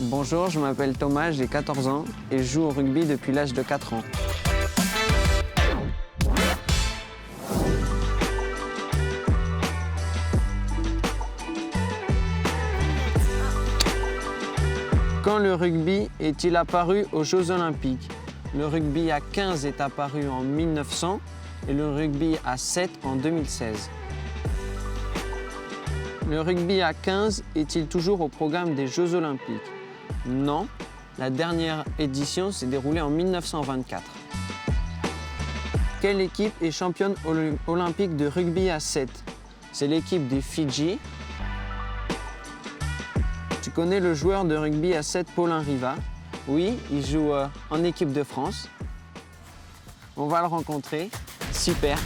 Bonjour, je m'appelle Thomas, j'ai 14 ans et je joue au rugby depuis l'âge de 4 ans. Quand le rugby est-il apparu aux Jeux Olympiques? Le rugby à 15 est apparu en 1900 et le rugby à 7 en 2016. Le rugby à 15 est-il toujours au programme des Jeux Olympiques? Non, la dernière édition s'est déroulée en 1924. Quelle équipe est championne olympique de rugby à 7? C'est l'équipe des Fidji. Tu connais le joueur de rugby à 7, Paulin Riva? Oui, il joue en équipe de France. On va le rencontrer. Super.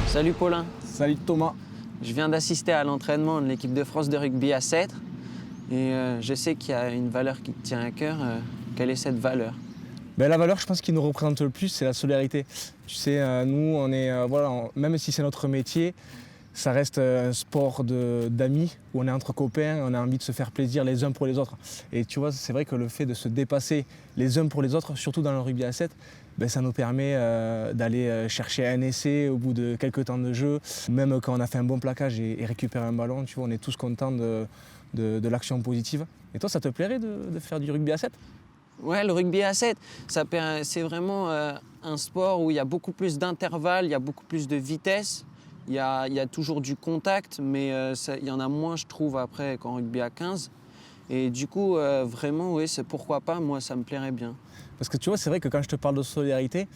Salut Paulin. Salut Thomas. Je viens d'assister à l'entraînement de l'équipe de France de rugby à 7 et je sais qu'il y a une valeur qui te tient à cœur. Quelle est cette valeur? La valeur, je pense, qui nous représente le plus, c'est la solidarité. Tu sais, nous, on est, même si c'est notre métier, ça reste un sport d'amis, où on est entre copains, on a envie de se faire plaisir les uns pour les autres. Et tu vois, c'est vrai que le fait de se dépasser les uns pour les autres, surtout dans le rugby à 7, ça nous permet d'aller chercher un essai au bout de quelques temps de jeu. Même quand on a fait un bon plaquage et récupère un ballon, tu vois, on est tous contents de l'action positive. Et toi, ça te plairait de faire du rugby à 7? Ouais, le rugby à 7, c'est vraiment un sport où il y a beaucoup plus d'intervalles, il y a beaucoup plus de vitesse. Il y a toujours du contact, mais il y en a moins, je trouve, après qu'en rugby à 15. Et du coup, vraiment, oui, c'est pourquoi pas, moi, ça me plairait bien. Parce que tu vois, c'est vrai que quand je te parle de solidarité,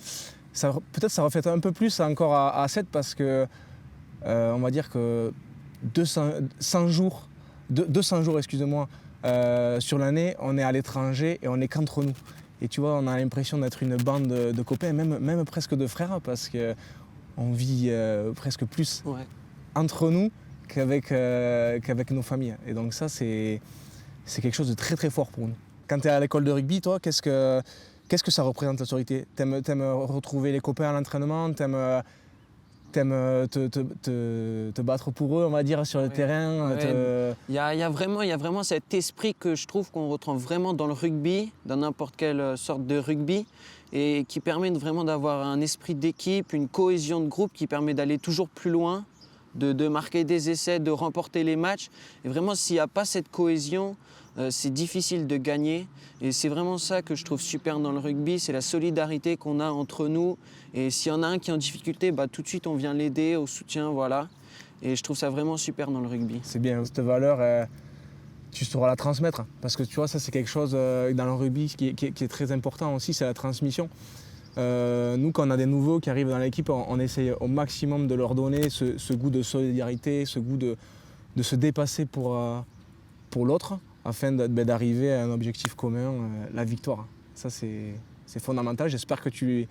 peut-être ça reflète un peu plus encore à 7 parce que on va dire que 200 jours, excusez-moi, sur l'année, on est à l'étranger et on n'est qu'entre nous. Et tu vois, on a l'impression d'être une bande de copains, même presque de frères, parce qu'on vit presque plus entre nous qu'avec nos familles. Et donc ça, c'est quelque chose de très très fort pour nous. Quand tu es à l'école de rugby, toi, qu'est-ce que ça représente la solidarité? T'aimes retrouver les copains à l'entraînement? T'aimes te battre pour eux, on va dire, sur le terrain? Il y a vraiment cet esprit que je trouve qu'on retrouve vraiment dans le rugby, dans n'importe quelle sorte de rugby, et qui permet vraiment d'avoir un esprit d'équipe, une cohésion de groupe qui permet d'aller toujours plus loin, de marquer des essais, de remporter les matchs. Et vraiment, s'il n'y a pas cette cohésion, c'est difficile de gagner. Et c'est vraiment ça que je trouve super dans le rugby, c'est la solidarité qu'on a entre nous. Et s'il y en a un qui est en difficulté, tout de suite on vient l'aider, au soutien, voilà. Et je trouve ça vraiment super dans le rugby. C'est bien, cette valeur, tu sauras la transmettre. Parce que tu vois, ça c'est quelque chose dans le rugby qui est très important aussi, c'est la transmission. Nous, quand on a des nouveaux qui arrivent dans l'équipe, on essaye au maximum de leur donner ce goût de solidarité, ce goût de se dépasser pour l'autre, afin d'arriver à un objectif commun, la victoire. Ça, c'est fondamental. J'espère que tu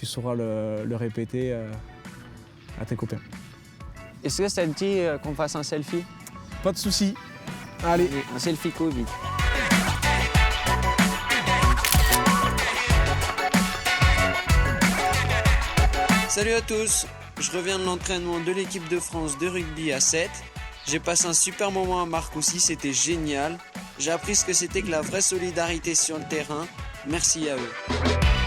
sauras le répéter à tes copains. Est-ce que ça te dit qu'on fasse un selfie? Pas de souci. Allez. Un selfie Covid. Salut à tous, je reviens de l'entraînement de l'équipe de France de rugby à 7. J'ai passé un super moment à Marcoussis, c'était génial. J'ai appris ce que c'était que la vraie solidarité sur le terrain. Merci à eux.